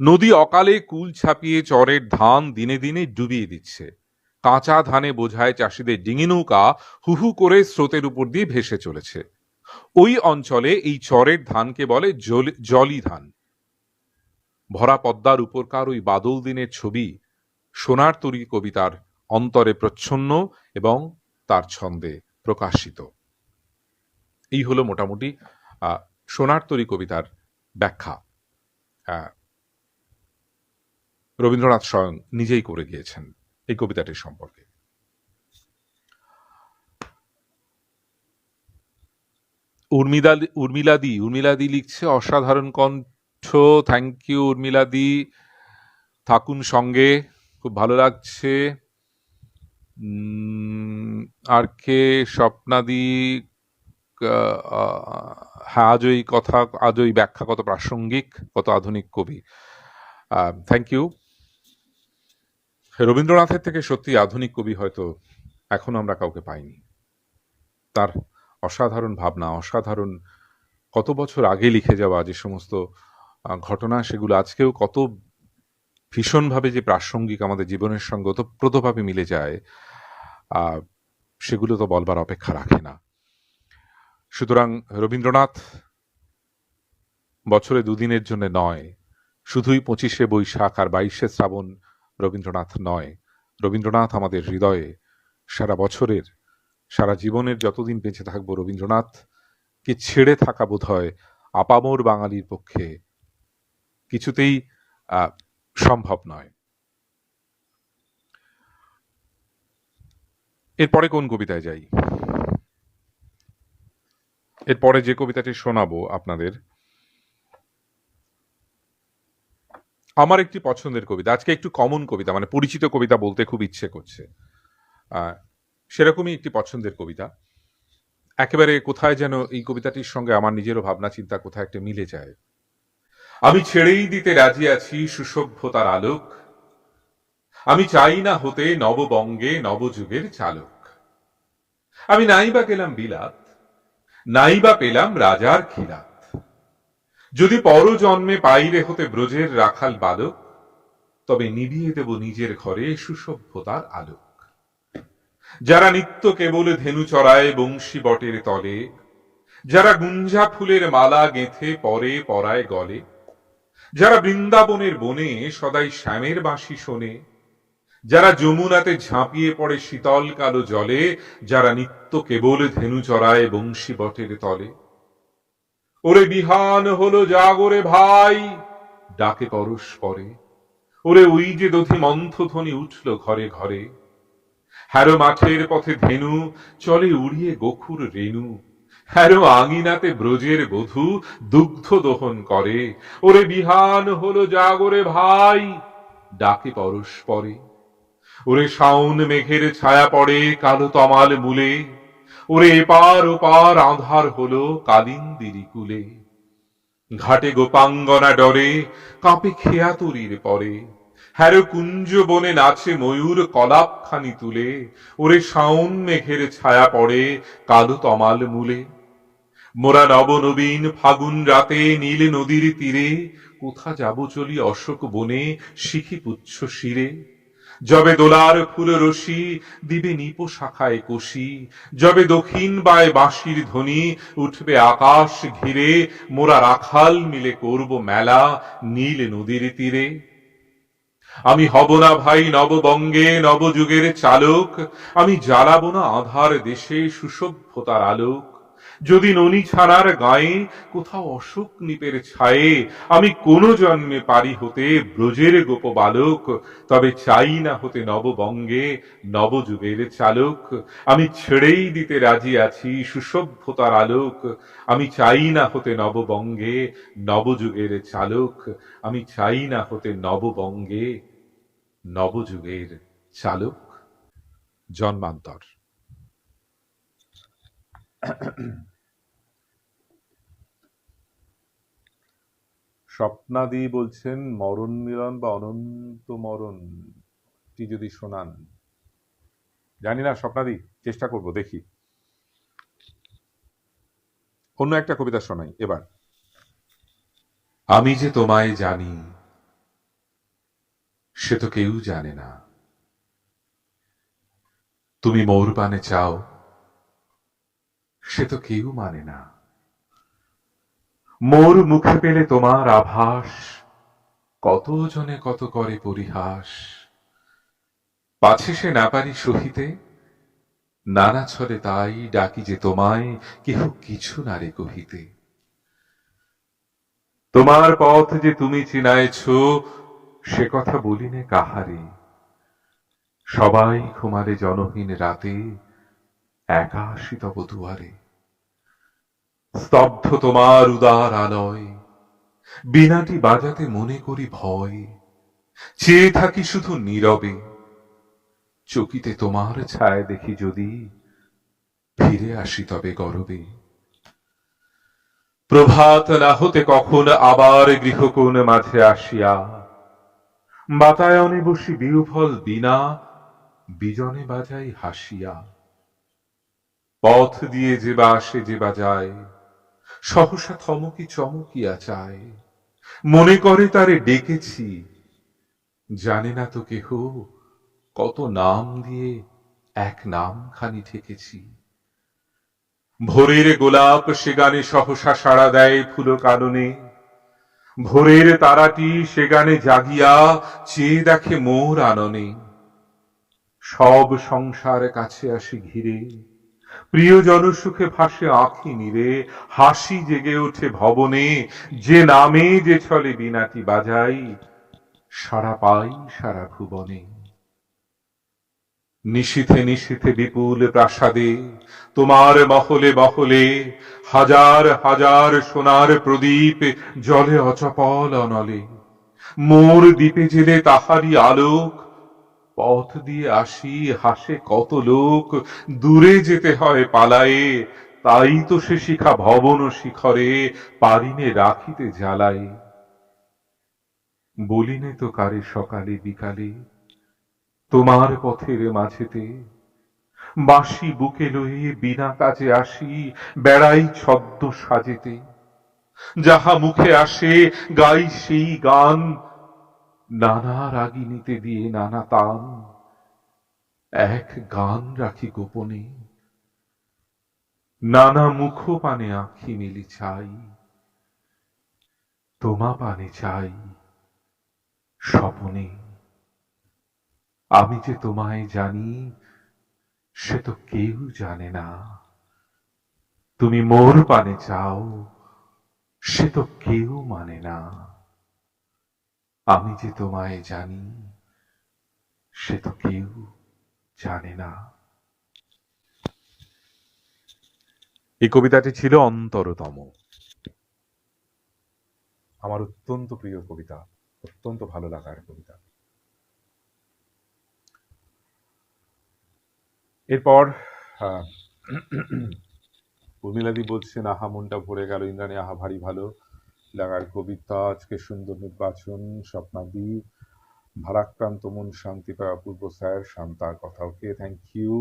নদী অকালে কুল ছাপিয়ে চরের ধান দিনে দিনে ডুবিয়ে দিচ্ছে, কাঁচা ধানে বোঝায় চাষিদের ডিঙি নৌকা হুহু করে স্রোতের উপর দিয়ে ভেসে চলেছে। ওই অঞ্চলে এই চরের ধানকে বলে জলি ধান। ভরা পদ্মার উপরকার ওই বাদল দিনের ছবি সোনার তরী কবিতার অন্তরে প্রচ্ছন্ন এবং তার ছন্দে প্রকাশিত। এই হলো মোটামুটি সোনার তরী কবিতার ব্যাখ্যা। রবীন্দ্রনাথ স্বয়ং নিজেই করে গিয়েছেন এই কবিতাটির সম্পর্কে। উর্মিলাদি লিখছে, অসাধারণ কণ্ঠ, থ্যাংক ইউ উর্মিলাদি, থাকুন সঙ্গে, খুব ভালো লাগছে। আর কে? স্বপ্নাদি, হ্যাঁ, আজই ব্যাখ্যা কত প্রাসঙ্গিক, কত আধুনিক কবি, থ্যাংক ইউ। রবীন্দ্রনাথের থেকে সত্যি আধুনিক কবি হয়তো এখনো আমরা কাউকে পাইনি। তার অসাধারণ ভাবনা, অসাধারণ কত বছর আগে লিখে যাওয়া যে সমস্ত ঘটনা, সেগুলো আজকেও কত ভীষণভাবে যে প্রাসঙ্গিক, আমাদের জীবনের সঙ্গে ওতপ্রোতভাবে মিলে যায়, সেগুলো তো বলবার অপেক্ষা রাখে না। সুতরাং রবীন্দ্রনাথ বছরে দুদিনের জন্য নয়, শুধুই 25শে বৈশাখ আর 22শে শ্রাবণ রবীন্দ্রনাথ নয়। রবীন্দ্রনাথ আমাদের হৃদয়ে সারা বছরের, সারা জীবনের যতদিন বেঁচে থাকবো রবীন্দ্রনাথকে ছেড়ে থাকা বোধহয় আপামর বাঙালির পক্ষে কিছুতেই সম্ভব নয়। এরপরে কোন কবিতায় যাই? এরপরে যে কবিতাটি শোনাবো আপনাদের আমার একটি পছন্দের কবিতা। আজকে একটু কমন কবিতা, মানে পরিচিত কবিতা বলতে খুব ইচ্ছে করছে। সেরকমই একটি পছন্দের কবিতা। একেবারে কোথায় যেন এই কবিতাটির সঙ্গে আমার নিজেরও ভাবনা চিন্তা কোথায় একটা মিলে যায়। আমি ছেড়েই দিতে রাজি আছি সুসভ্যতার আলোক, আমি চাই না হতে নববঙ্গে নবযুগের চালক। আমি নাইবা গেলাম বিলাত, নাইবা পেলাম রাজার খিলাত, যদি পরজন্মে পাইরে হতে ব্রজের রাখাল বালক, তবে নিভিয়ে দেব নিজের ঘরে সুসভ্যতার আলোক। যারা নিত্য কেবল ধেনু চড়ায় বংশী বটের তলে, যারা গুঞ্জা ফুলের মালা গেঁথে পরে পরায় গলে, যারা বৃন্দাবনের বনে সদাই শ্যামের বাঁশি শোনে, যারা যমুনাতে ঝাঁপিয়ে পড়ে শীতল কালো জলে, যারা নিত্য কেবল ধেনু চড়ায় বংশী বটের তলে। ওরে বিহান হলো জাগরে ভাই, ডাকে পরস্পরে, ওরে ওই যে দধি মন্থধ্বনি উঠল ঘরে ঘরে। হ্যারো মাঠের পথে ধেনু চলে উড়িয়ে গোখুর রেণু, হ্যারো আঙিনাতে ব্রজের বধূ দুগ্ধ দহন করে। ওরে বিহান হলো জাগরে ভাই, ডাকে পরস্পরে, ওরে শাওন মেঘের ছায়া পড়ে কালো তমাল মূলে, ওরে এপার ওপার আঁধার হলো কালিন্দিরি কুলে। ঘাটে গোপাঙ্গনা ডরে কাঁপে খেয়া তরির পরে, হ্যারো কুঞ্জ বনে নাচে ময়ূর কলাপখানি তুলে। ওরে শাওন মেঘের ছায়া পড়ে কালো তমাল মূলে। মোরা নবনবীন ফাগুন রাতে নীল নদীর তীরে, কোথা যাব চলি অশোক বনে শিখি পুচ্ছ শিরে। যবে দোলার ফুল রশি দিবে নিপ শাখায় কষি, যবে দক্ষিণ বায় বাঁশির ধ্বনি উঠবে আকাশ ঘিরে, মোরা রাখাল মিলে করব মেলা নীল নদীর তীরে। আমি হব না ভাই নববঙ্গে নবযুগের চালক, আমি জ্বালাবো না আধার দেশে সুসভ্যতার আলোক। যদি ননি ছাড়ার গায়ে কোথাও অশোক নিপের ছায়ে আমি কোন জন্মে পারি হতে ব্রজের গোপ বালক, তবে চাই না হতে নববঙ্গে নবযুগের চালক। আমি ছেড়েই দিতে রাজি আছি সুসভ্যতার আলোক, আমি চাই না হতে নববঙ্গে নবযুগের চালক। আমি চাই না হতে নববঙ্গে নবযুগের চালক। জন্মান্তর। স্বপ্নাদি বলছেন মরণ মিলন বা অনন্ত মরণটি যদি শোনান। জানি না স্বপ্নাদি, চেষ্টা করব, দেখি। অন্য একটা কবিতা শোনাই এবার। আমি যে তোমায় জানি সে তো কেউ জানে না, তুমি মোর পানে চাও সে তো কেউ মানে না। মোর মুখে পেলে তোমার আভাস কত জনে কত করে পরিহাস, পাছে সে না পারি সহিতে নানা ছলে তাই ডাকি যে তোমায় কেহ কিছু না রে কহিতে। তোমার পথ যে তুমি চিনাইছ সে কথা বলিনে কাহারে, সবাই ঘুমালে জনহীন রাতে একা আসি তব দুয়ারে। স্তব্ধ তোমার উদার আলয়, বীণাটি বাজাতে মনে করি ভয়, চেয়ে থাকি শুধু নীরবে, চকিতে তোমার ছায়া দেখি যদি ফিরে আসি তবে গরবে। প্রভাত না হতে কখন আবার গৃহকোণ মাঝে আসিয়া, বাতায়নে বসি বিউফল বিনা বিজনে বাজাই হাসিয়া। পথ দিয়ে যে বা আসে যে বা যায়, সহসা থমকি চমকিয়া চায়, মনে করে তারে ডেকেছি, জানে না তো কেহ কত নাম দিয়ে এক নাম খানি ঠেকেছি। ভোরের গোলাপ সে গানে সহসা সাড়া দেয় ফুল কাননে, ভোরের তারাটি সে গানে জাগিয়া চেয়ে দেখে মোর আননে। সব সংসার কাছে আসি ঘিরে, প্রিয় জনসুখে ভাসে আঁখি নিরে, হাসি জেগে ওঠে ভবনে, যে নামে যে ছলে বীণাটি বাজাই, সাড়া পাই সারা ভুবনে। নিশীথে নিশীথে বিপুল প্রাসাদে, তোমার মহলে মহলে, হাজার হাজার সোনার প্রদীপ জলে অচপল অনলে। মোর দ্বীপে জেলে তাহারি আলোক, পথ দিয়ে আসি হাসে কত লোক, দূরে যেতে হয় পালায়ে, তাই তো সে শিখা ভবন শিখরে পারিনে রাখিতে জ্বালায়ে। বলিনে তো কারে সকালে বিকালে, তোমার পথের মাঝেতে বাঁশি বুকে লয়ে বিনা কাজে আসি, বেড়াই ছদ্ম সাজেতে। যাহা মুখে আসে গাই সেই গান, নানা রাগিনীতে দিয়ে নানা তান। এক গান রাখি গোপনে, নানা মুখ পানে আঁখি মেলি চাই, তোমা পানে চাই স্বপনে। আমি যে তোমায় জানি সে তো কেউ জানে না, তুমি মোর পানে চাও সে তো কেউ মানে না। আমি যে তোমায় জানি সে তো কেউ জানে না। এই কবিতাটি ছিল অন্তরতম, আমার অত্যন্ত প্রিয় কবিতা, অত্যন্ত ভালো লাগার কবিতা। এরপর উর্মিলাদি বলছেন, আহা মনটা ভরে গেল, ইন্দ্রাণী আহা ভারী ভালো লাগার কবিতা, আজকে সুন্দর নির্বাচন, স্বপ্নাদি, ভারাক্রান্ত মন শান্তি পায়, অপূর্ব স্যার, শান্তার কথা। ওকে, থ্যাংক ইউ।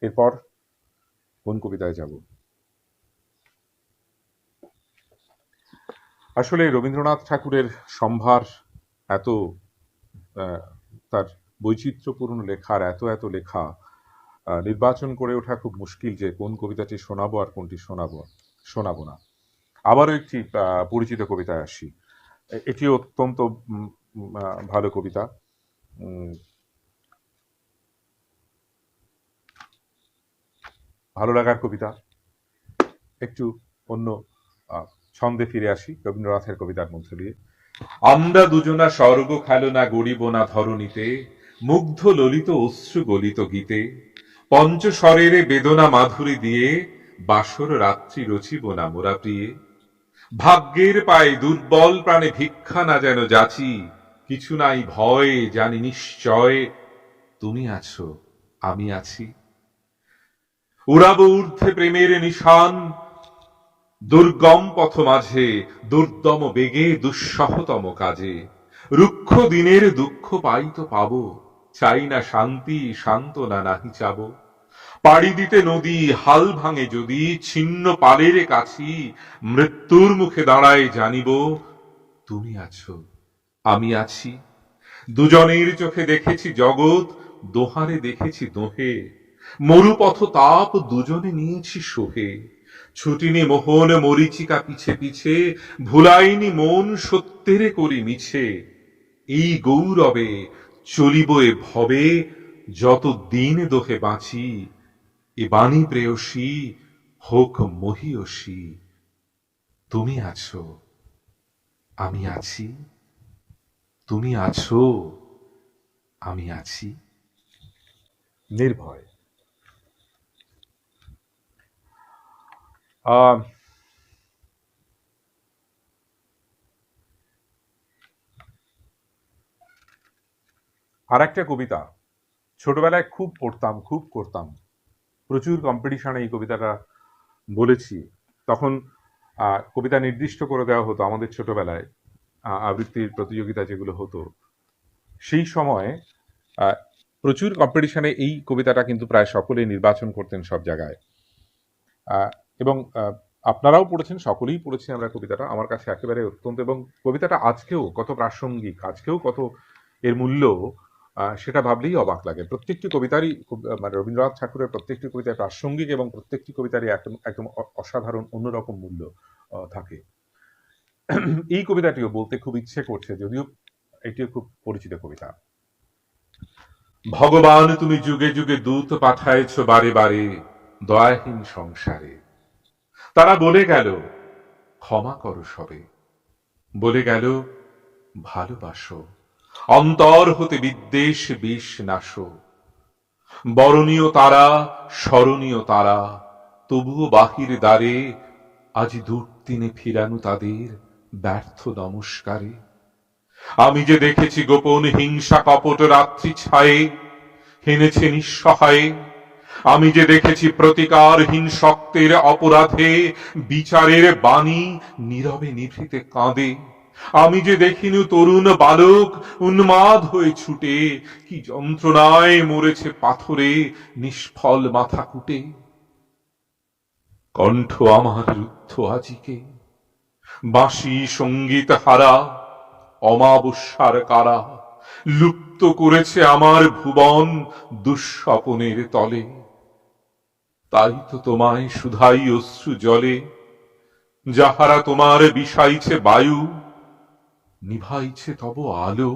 এরপর কোন কবিতায় যাব? আসলে রবীন্দ্রনাথ ঠাকুরের সম্ভার এত, তার বৈচিত্র্যপূর্ণ লেখার এত এত লেখা, নির্বাচন করে ওঠা খুব মুশকিল যে কোন কবিতাটি শোনাবো আর কোনটি শোনাবো না। আবারও একটি পরিচিত কবিতায় আসি। এটি অত্যন্ত ভালো কবিতা, ভালো লাগার কবিতা। একটু অন্য ছন্দে ফিরে আসি রবীন্দ্রনাথের কবিতার মধ্যে দিয়ে। আমরা দুজনা স্বর্গ খেলনা গড়িব না ধরণীতে, মুগ্ধ ললিত অশ্রু গলিত গীতে, পঞ্চস্বরের বেদনা মাধুরী দিয়ে, বাসর রাত্রি রচিব না মোরা প্রিয়ে। ভাগ্যের পায়ে দুর্বল প্রাণে ভিক্ষা না যেন যাচি, কিছু নাই ভয় জানি নিশ্চয়, তুমি আছো আমি আছি। উড়াবো ঊর্ধ্বে প্রেমের নিশান, দুর্গম পথ মাঝে, দুর্দম বেগে দুঃসহতম কাজে। রুক্ষ দিনের দুঃখ পাই তো পাবো, চাই না শান্তি সান্ত্বনা নাহি চাব। পাড়ি দিতে নদী হাল ভাঙে যদি, ছিন্ন পালের কাছি মৃত্যুর মুখে দাঁড়ায় জানিব, তুমি আছো আমি আছি। দুজনের চোখে দেখেছি জগৎ, দোহারে দেখেছি দোহে, মরুপথ তাপ দুজনে নিয়েছি সোহে। ছুটিনি মোহন মরিচিকা পিছে পিছে, ভুলাইনি মন সত্যেরে করি মিছে। এই গৌরবে চলিব এ ভবে, যত দিন দোহে বাঁচি, এ বাণী প্রেয়সী হোক মহীয়সী। তুমি আছো আমি আছি, তুমি আছো আমি আছি। নির্ভয়। আর একটা কবিতা ছোটবেলায় খুব পড়তাম, খুব করতাম, প্রচুর কম্পিটিশনে এই কবিতাটা বলেছি। তখন কবিতা নির্দিষ্ট করে দেওয়া হতো আমাদের ছোটবেলায়, আবৃত্তির প্রতিযোগিতা যেগুলো হতো সেই সময় প্রচুর কম্পিটিশনে এই কবিতাটা কিন্তু প্রায় সকলেই নির্বাচন করতেন সব জায়গায়। এবং আপনারাও পড়েছেন, সকলেই পড়েছি আমরা কবিতাটা। আমার কাছে একেবারে অত্যন্ত, এবং কবিতাটা আজকেও কত প্রাসঙ্গিক, আজকেও কত এর মূল্য সেটা ভাবলেই অবাক লাগে। প্রত্যেকটি কবিতারই মানে রবীন্দ্রনাথ ঠাকুরের প্রত্যেকটি কবিতায় প্রাসঙ্গিক এবং প্রত্যেকটি কবিতারই একদম একদম অসাধারণ অন্যরকম মূল্য থাকে। এই কবিতাটিও বলতে খুব ইচ্ছে করছে, যদিও এটিও খুব পরিচিত কবিতা। ভগবান তুমি যুগে যুগে দূত পাঠাইছ বারে বারে দয়াহীন সংসারে, তারা বলে গেল ক্ষমা করো সবে, বলে গেল ভালোবাসো, অন্তর হতে বিদ্বেষ বিষ নাশো। বরণীয় তারা স্মরণীয় তারা, তবুও বাহির দ্বারে আজ দুর্দিনে ফিরানো তাদের ব্যর্থ নমস্কারে। আমি যে দেখেছি গোপন হিংসা কপট রাত্রি ছায়ে হেনেছে নিঃসহায়ে, আমি যে দেখেছি প্রতিকারহীন শক্তের অপরাধে বিচারের বাণী নীরবে নিভৃতে কাঁদে। আমি যে দেখিনি তরুণ বালক উন্মাদ হয়ে ছুটে কি যন্ত্রণায় মরেছে পাথরে নিষ্ফল মাথা কুটে। কণ্ঠ আমার রুদ্ধ আজিকে, বাঁশি সঙ্গীত হারা অমাবস্যার কারা, লুপ্ত করেছে আমার ভুবন দুঃস্বপনের তলে। তাই তো তোমায় শুধাই অশ্রু জলে, যাহারা তোমার বিষাইছে বায়ু, নিভাইছে তব আলো,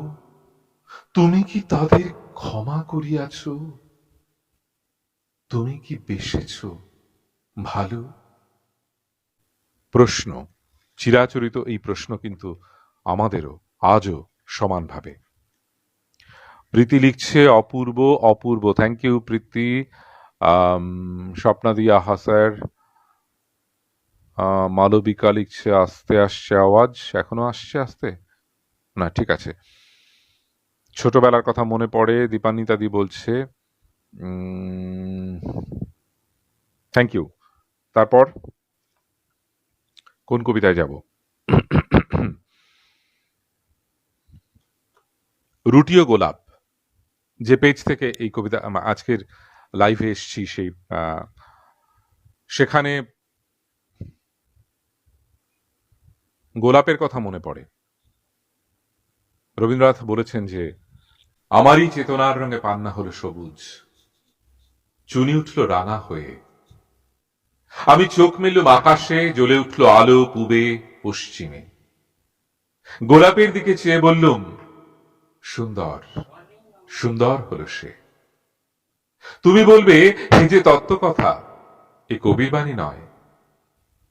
তুমি কি তাদের ক্ষমা করিয়াছ? তুমি কি বেসেছ ভালো? প্রশ্ন, চিরাচরিত এই প্রশ্ন কিন্তু আমাদেরও আজও সমানভাবে। প্রীতি লিখছে অপূর্ব অপূর্ব, থ্যাংক ইউ প্রীতি। স্বপ্নাদি আহা স্যার। মালবিকা লিখছে আস্তে আসছে আওয়াজ, এখনো আসছে আস্তে না, ঠিক আছে। ছোটবেলার কথা মনে পড়ে, দীপান্বিতাদি বলছে। Thank you. তারপর কোন কবিতায় যাব? রুটি ও গোলাপ, যে পেজ থেকে এই কবিতা আজকের লাইভে এসছি সেই সেখানে গোলাপের কথা মনে পড়ে। রবীন্দ্রনাথ বলেছেন যে আমারই চেতনার রঙে পান্না হলো সবুজ, চুনি উঠল রাঙা হয়ে, আমি চোখ মেললুম আকাশে, জ্বলে উঠল আলো পূবে পশ্চিমে। গোলাপের দিকে চেয়ে বললুম সুন্দর সুন্দর হলো সে। তুমি বলবে এই যে তত্ত্ব কথা, এ কবির বাণী নয়।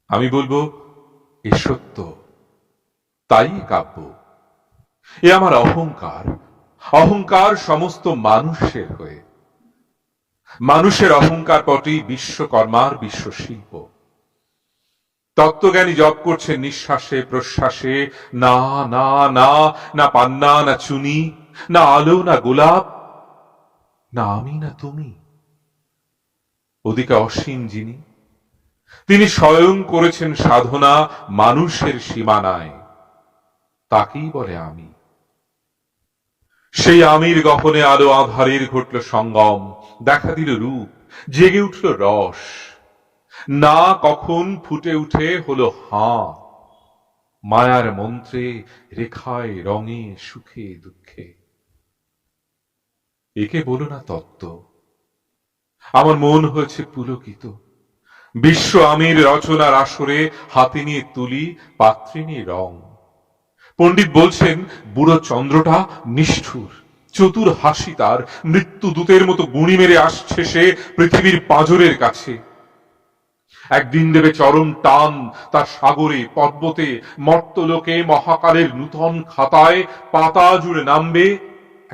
আমি বলবো এ সত্য, তাই কাব্য। এ আমার অহংকার, অহংকার সমস্ত মানুষের হয়ে। মানুষের অহংকার পটেই বিশ্বকর্মার বিশ্বশিল্প। তত্ত্বজ্ঞানী জপ করছেন নিঃশ্বাসে প্রশ্বাসে, না না না, না পান্না না চুনি, না আলো না গোলাপ, না আমি না তুমি। ওদিকে অসীম যিনি, তিনি স্বয়ং করেছেন সাধনা মানুষের সীমানায়, তাকেই বলে আমি। সেই আমির গহনে আলো আধারের ঘটল সঙ্গম, দেখা দিল রূপ, জেগে উঠল রস, না কখন ফুটে উঠে হলো হাঁ, মায়ার মন্ত্রে রেখায় রঙে সুখে দুঃখে। একে বলো না তত্ত্ব, আমার মন হয়েছে পুলকিত। বিশ্ব আমির রচনার আসরে হাতে নিয়ে তুলি পাত্রে নিয়ে রং। পণ্ডিত বলছেন বুড়ো চন্দ্রটা নিষ্ঠুর, চতুর হাসি তার, মৃত্যু দূতের মতো গুণি মেরে আসছে সে পৃথিবীর পাঁজরের কাছে। একদিন দেবে চরম টান তার সাগরে পর্বতে মর্তলোকে, মহাকালের নূতন খাতায় পাতা জুড়ে নামবে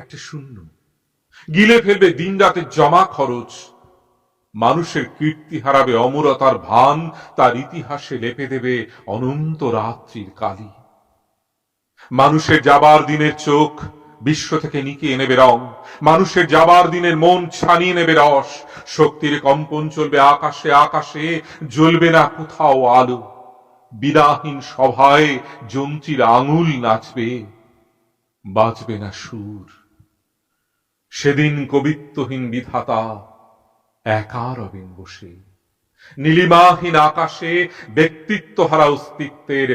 একটা শূন্য, গিলে ফেলবে দিন রাতের জমা খরচ। মানুষের কীর্তি হারাবে অমরতার ভান, তার ইতিহাসে লেপে দেবে অনন্ত রাত্রির কালি। মানুষের যাবার দিনের চোখ বিশ্ব থেকে নিকিয়ে নেবে রং, মানুষের যাবার দিনের মন ছানিয়ে নেবে রস। শক্তির কম্পন চলবে আকাশে আকাশে, জ্বলবে না কোথাও আলো। বিনাহীন সভায় যন্ত্রীর আঙুল নাচবে, বাজবে না সুর। সেদিন কবিত্বহীন বিধাতা একা রবেন বসে, নীলিমাহীন আকাশে ব্যক্তিত্ব হারা অস্তিত্বের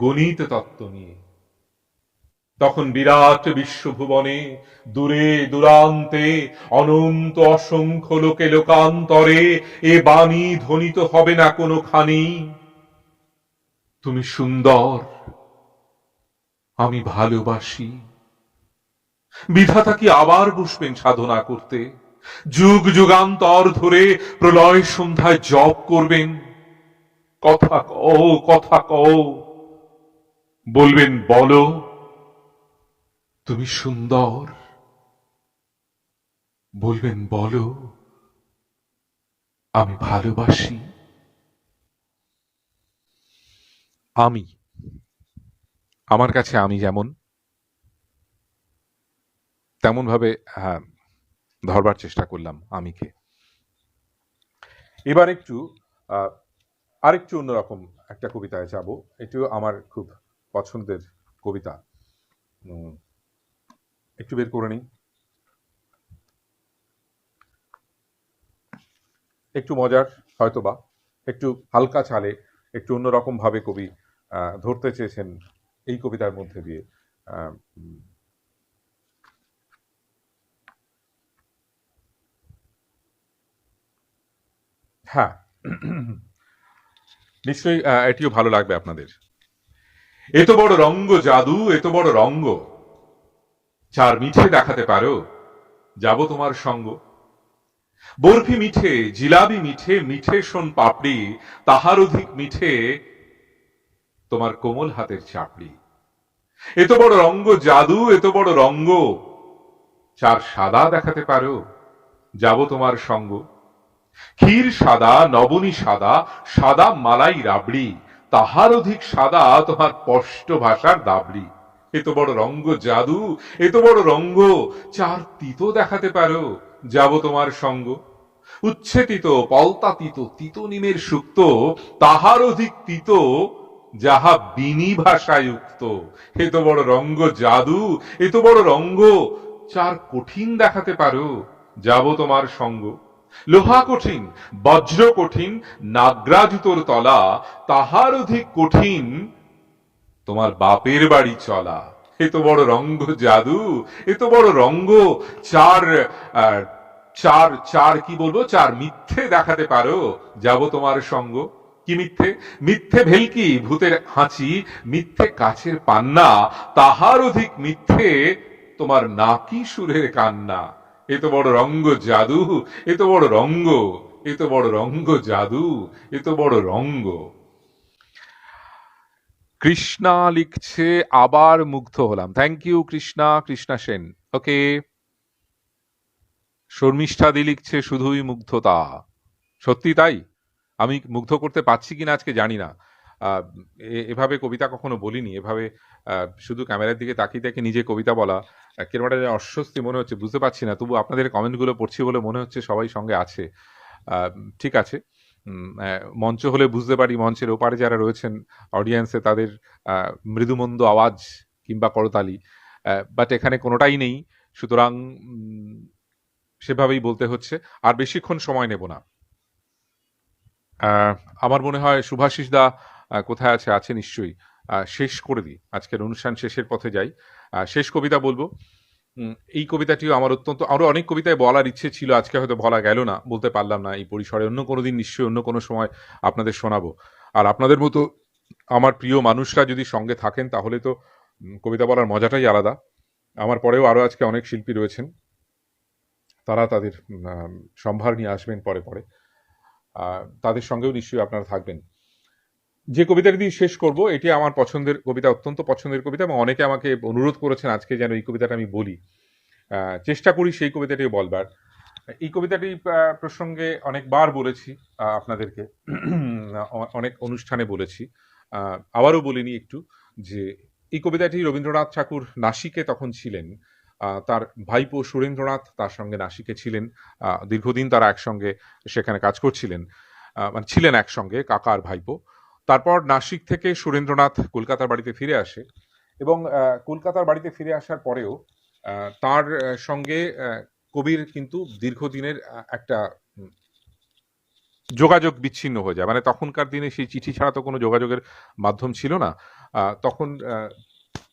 গণিত তত্ত্ব নিয়ে। তখন বিরাট বিশ্বভুবনে দূরে দূরান্তে অনন্ত অসংখ্য লোকে লোকান্তরে এ বাণী ধ্বনিত হবে না কোনোখানি, তুমি সুন্দর, আমি ভালোবাসি। বিধাতা কি আবার বসবেন সাধনা করতে? যুগ যুগান্তর ধরে প্রলয় সন্ধ্যায় জপ করবেন? কথা কও, কথা কও, বলবেন বলো তুমি সুন্দর, বলবেন বলো আমি ভালোবাসি। আমি, আমার কাছে আমি যেমন তেমন ভাবে ধরবার চেষ্টা করলাম আমিকে। এবার একটু আরেকটু অন্যরকম একটা কবিতায় যাব। এটিও আমার খুব পছন্দের কবিতা। একটু বের করে নিই। একটু মজার হয়তোবা, একটু হালকা চালে, একটু অন্যরকম ভাবে কবি ধরতে চেয়েছেন এই কবিতার মধ্যে দিয়ে। হ্যাঁ, নিশ্চয়ই এটিও ভালো লাগবে আপনাদের। এত বড় রঙ্গ জাদু, এত বড় রঙ্গ, চার মিঠে দেখাতে পারো, যাব তোমার সঙ্গ। বরফি মিঠে, জিলাবি মিঠে, মিঠে শোন পাপড়ি, তাহার অধিক মিঠে তোমার কোমল হাতের চাপড়ি। এত বড় রঙ্গ জাদু, এত বড় রঙ্গ, চার সাদা দেখাতে পারো, যাব তোমার সঙ্গ। ক্ষীর সাদা, নবনী সাদা, সাদা মালাই রাবড়ি, তাহার অধিক সাদা তোমার স্পষ্ট ভাষার দাবড়ি। এত বড় রঙ্গ জাদু, এত বড় রঙ্গ, চার তিতো দেখাতে পারো, যাব তোমার সঙ্গ। উচ্ছে তিতো, পলতা তিতো, তিতো নিমের সুক্ত, তাহার অধিক তিতো যাহা বিনি ভাষায় উক্ত। এত বড় রঙ্গ জাদু, এত বড় রঙ্গ, চার কঠিন দেখাতে পারো, যাব তোমার সঙ্গ। লোহা কঠিন, বজ্র কঠিন, নাগরা জুতোর তলা, তাহার অধিক কঠিন তোমার বাপের বাড়ি চলা। এত বড় রঙ্গ জাদু, এত বড় রঙ্গ, চার চার চার কি বলবো, চার মিথ্যে দেখাতে পারো, যাব তোমার সঙ্গ। কি মিথ্যে? মিথ্যে ভেলকি, ভূতের হাঁচি, মিথ্যে কাছের পান্না, তাহার অধিক মিথ্যে তোমার নাকি সুরের কান্না। এত বড় রঙ্গ জাদু, এত বড় রঙ্গ, এত বড় রঙ্গ জাদু, এত বড় রঙ্গ। কৃষ্ণা লিখছে আবার মুগ্ধ হলাম। Thank you Krishna, Krishna Sen. Okay. শর্মিষ্ঠাদি লিখছে শুধুই মুগ্ধতা। সত্যি তাই? আমি মুগ্ধ করতে পারছি কিনা আজকে জানি না। এভাবে কবিতা কখনো বলিনি। এভাবে শুধু ক্যামেরার দিকে তাকিয়ে তাকিয়ে নিজে কবিতা বলা কিরকম একটা অস্বস্তি মনে হচ্ছে, বুঝতে পারছি না। তবু আপনাদের কমেন্টগুলো পড়ছি বলে মনে হচ্ছে সবাই সঙ্গে আছে। ঠিক আছে। মঞ্চ হলে বুঝতে পারি, মঞ্চের ওপারে যারা রয়েছেন অডিয়েন্সে তাদের মৃদুমন্দ আওয়াজ কিংবা করতালি, বাট এখানে কোনোটাই নেই। সুতরাং সেভাবেই বলতে হচ্ছে। আর বেশিক্ষণ সময় নেব না। আমার মনে হয় শুভাশিস দা কোথায় আছে? আছে নিশ্চয়ই। শেষ করে দিই, আজকের অনুষ্ঠান শেষের পথে যাই। শেষ কবিতা বলবো। এই কবিতাটিও আমার অত্যন্ত, আরো অনেক কবিতায় বলার ইচ্ছে ছিল, আজকে হয়তো বলা গেল না, বলতে পারলাম না এই পরিসরে। অন্য কোনো দিন নিশ্চয়ই অন্য কোনো সময় আপনাদের শোনাবো। আর আপনাদের মতো আমার প্রিয় মানুষরা যদি সঙ্গে থাকেন তাহলে তো কবিতা বলার মজাটাই আলাদা। আমার পরেও আরো আজকে অনেক শিল্পী রয়েছেন, তারা তাদের সম্ভার নিয়ে আসবেন পরে পরে। তাদের সঙ্গেও নিশ্চয়ই আপনারা থাকবেন। যে কবিতাটি দিয়ে শেষ করব, এটি আমার পছন্দের কবিতা, অত্যন্ত পছন্দের কবিতা, এবং অনেকে আমাকে অনুরোধ করেছেন আজকে যেন এই কবিতাটা আমি বলি। চেষ্টা করি সেই কবিতাটি বলবার। এই কবিতাটি প্রসঙ্গে অনেকবার বলেছি আপনাদেরকে, অনেক অনুষ্ঠানে বলেছি, আবারও বলিনি একটু, যে এই কবিতাটি রবীন্দ্রনাথ ঠাকুর নাসিকে তখন ছিলেন। তার ভাইপো সুরেন্দ্রনাথ তার সঙ্গে নাসিকে ছিলেন। দীর্ঘদিন তারা একসঙ্গে সেখানে কাজ করছিলেন, মানে ছিলেন একসঙ্গে, কাকা আর ভাইপো। তারপর নাসিক থেকে সুরেন্দ্রনাথ কলকাতার বাড়িতে ফিরে আসে, এবং কলকাতার বাড়িতে ফিরে আসার পরেও তার সঙ্গে কবির কিন্তু দীর্ঘদিনের একটা যোগাযোগ বিচ্ছিন্ন হয়ে যায়। মানে তখনকার দিনে সেই চিঠি ছাড়া তো কোনো যোগাযোগের মাধ্যম ছিল না। তখন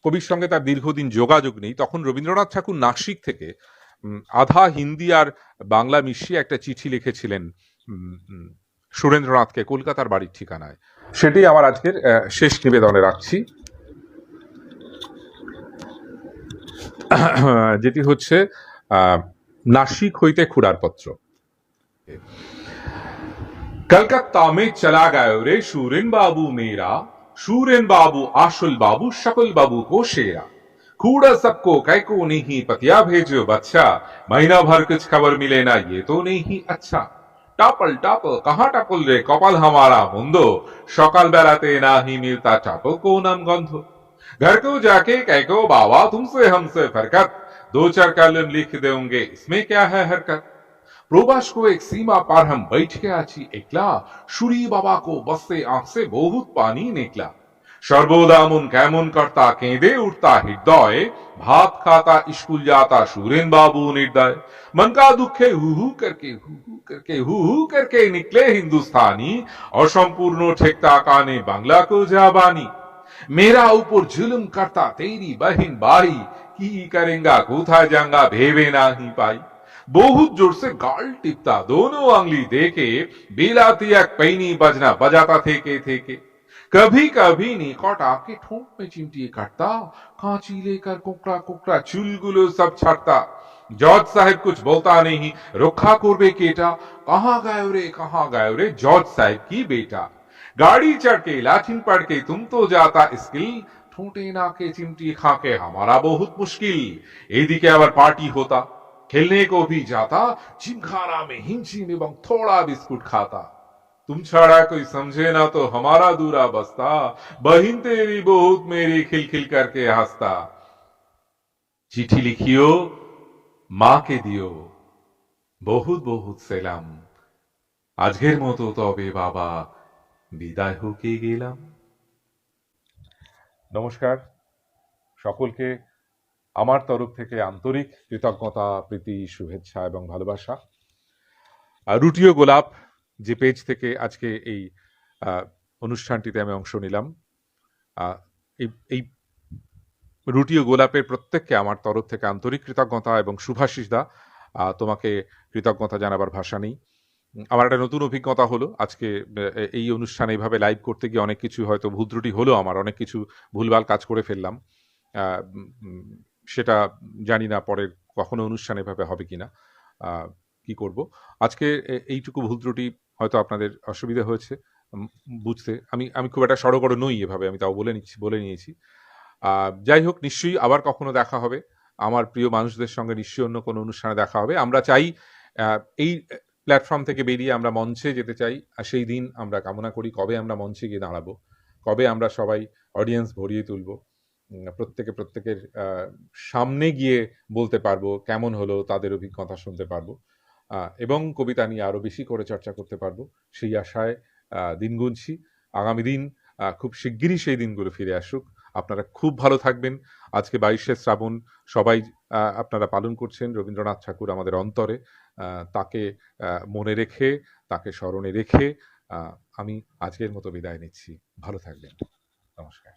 কবির সঙ্গে তার দীর্ঘদিন যোগাযোগ নেই, তখন রবীন্দ্রনাথ ঠাকুর নাসিক থেকে আধা হিন্দি আর বাংলা মিশিয়ে একটা চিঠি লিখেছিলেন সুরেন্দ্রনাথকে কলকাতার বাড়ির ঠিকানায়। সেটি আমার আজকের শেষ নিবেদনে রাখছি, যেটি হচ্ছে नासिक होते खुड़ार पत्र। कलकत्ता में चला गयो रे शूरेन बाबू मेरा, शूरेन बाबू आशुल बाबू शकल बाबू को शेरा, कूड़ा सबको कैको नहीं पतिया भेजो बच्चा, महीना भर कुछ खबर मिले ना ये तो नहीं अच्छा। टापल टापल कहाँ टापल रे कपाल हमारा मुंदो, सकाल बेलाते ना ही मिलता टापल को नाम गंध, घर को जाके कहको बाबा तुमसे हमसे फरकत, 2-4 कलम लिख देंगे इसमें क्या है हरकत। प्रवास को एक सीमा पार हम बैठ के आची एकला, शुरी बाबा को बस से आंख से बहुत पानी निकला, सर्वदा मन कैमन करता केंदे उठता हृदय, भात खाता स्कूल जाता शूरेन बाबू निर्दय, मन का दुखे हु करके निकले हिंदुस्तानी, असंपूर्ण ठेकता काने बांग्ला को जाबानी, मेरा ऊपर जुल्म करता तेरी बहन भाई, की करेंगा कोथा जांगा भेवे ना ही पाई, बहुत जोर से गाल टिपता दोनों अंगली देके, बेलाती एक पैनी बजना बजाता थे के कभी कभी निकट आके ठोंक में चिमटी काटता, कांची लेकर कोकड़ा कोकड़ा चुलगुलो सब छाटता, जज साहब कुछ बोलता नहीं रखा करबे केटा, कहाँ गए रे जज साहब की बेटा, गाड़ी चढ़ के लाठिन पढ़ के तुम तो जाता स्किल, ठोंटे ना के चिमटी खा के हमारा बहुत मुश्किल, एदिके आबार पार्टी होता, खेलने को भी जाता, जिमखाना में हिमशिम एवं थोड़ा बिस्कुट खाता, तुम छाड़ा कोई समझे ना तो हमारा दूरा बसता, बहिन तेरी बहुत मेरी खिलखिल करके हंसता, चिट्ठी लिखियो माँ के दियो, बहुत बहुत सेलाम, आजकेर मतो तबे बाबा বিদায় হকে গেলাম। নমস্কার সকলকে আমার তরফ থেকে আন্তরিক কৃতজ্ঞতা, প্রীতি, শুভেচ্ছা এবং ভালোবাসা। রুটিও গোলাপ যে পেজ থেকে আজকে এই অনুষ্ঠানটিতে আমি অংশ নিলাম, এই রুটিও গোলাপের প্রত্যেককে আমার তরফ থেকে আন্তরিক কৃতজ্ঞতা এবং শুভাশিস দা, তোমাকে কৃতজ্ঞতা জানাবার ভাষা নেই। আমার একটা নতুন অভিজ্ঞতা হলো আজকে এই অনুষ্ঠানে এইভাবে লাইভ করতে গিয়ে, অনেক কিছু হয়তো ভুল ত্রুটি হলো, আমার অনেক কিছু ভুলভাল কাজ করে ফেললাম, সেটা জানি না পরে কখনো অনুষ্ঠান এভাবে হবে কিনা, কি করব। আজকে এইটুকু ভুল ত্রুটি হয়তো আপনাদের অসুবিধা হয়েছে বুঝতে, আমি খুব একটা সড়গড় নই এভাবে, আমি তাও বলে নিয়েছি। যাই হোক, নিশ্চয়ই আবার কখনো দেখা হবে, আমার প্রিয় মানুষদের সঙ্গে নিশ্চয়ই অন্য কোনো অনুষ্ঠানে দেখা হবে। আমরা চাই এই প্ল্যাটফর্ম থেকে বেরিয়ে আমরা মঞ্চে যেতে চাই, আর সেই দিন আমরা কামনা করি কবে আমরা মঞ্চে গিয়ে দাঁড়াবো, কবে আমরা সবাই অডিয়েন্স ভরিয়ে তুলবো, প্রত্যেকের সামনে গিয়ে বলতে পারবো কেমন হলো, তাদের অভিজ্ঞতা শুনতে পারবো, এবং কবিতা নিয়ে আরো বেশি করে চর্চা করতে পারবো, সেই আশায় দিন গুনছি। আগামী দিন খুব শিগগিরই সেই দিনগুলো ফিরে আসুক। আপনারা খুব ভালো থাকবেন। আজকে 22শে শ্রাবণ সবাই আপনারা পালন করছেন। রবীন্দ্রনাথ ঠাকুর আমাদের অন্তরে, তাকে মনে রেখে, তাকে স্মরণে রেখে আমি আজকের মতো বিদায় নিচ্ছি। ভালো থাকবেন। নমস্কার।